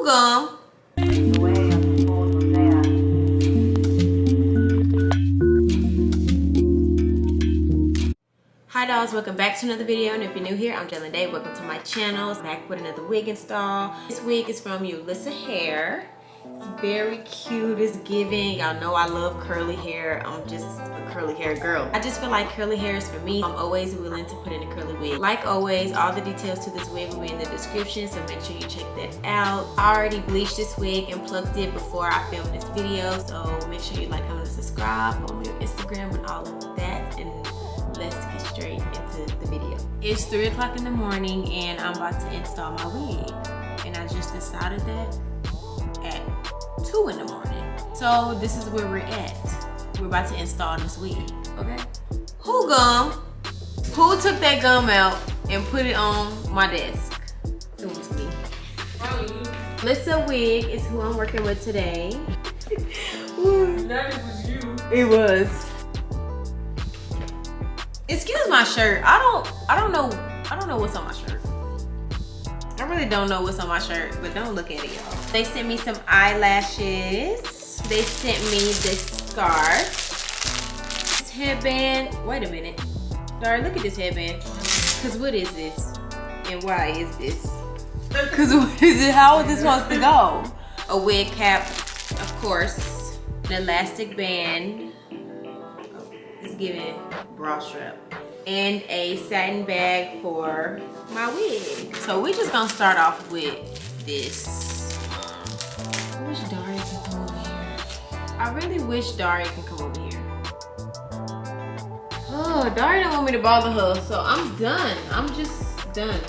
Who gum? Hi dolls, welcome back to another video, and if you're new here, I'm JaelynDae. Welcome to my channel. Back with another wig install. This wig is from Yolissa Hair. It's very cute, it's giving. Y'all know I love curly hair. I'm just a curly hair girl. I just feel like curly hair is for me. I'm always willing to put in a curly wig. Like always, all the details to this wig will be in the description, so make sure you check that out. I already bleached this wig and plucked it before I filmed this video, so make sure you like, comment, and subscribe. Follow me on Instagram and all of that, and let's get straight into the video. It's 3 o'clock in the morning and I'm about to install my wig, and I just decided that at 2 in the morning. So this is where we're at. We're about to install this wig, okay? Who took that gum out and put it on my desk? It was me. Yolissa Wig is who I'm working with today. That was you. It was. Excuse my shirt. I don't know what's on my shirt. I really don't know what's on my shirt, but don't look at it, y'all. They sent me some eyelashes. They sent me this scarf. This headband. Wait a minute. Sorry, look at this headband. Cause what is this? And why is this? Cause what is it? How is this supposed to go? A wig cap, of course. An elastic band. Oh, it's giving bra strap. And a satin bag for my wig. So we're just gonna start off with this. I wish Daria can come over here. I really wish Daria can come over here. Oh, Daria don't want me to bother her, so I'm done. I'm just done.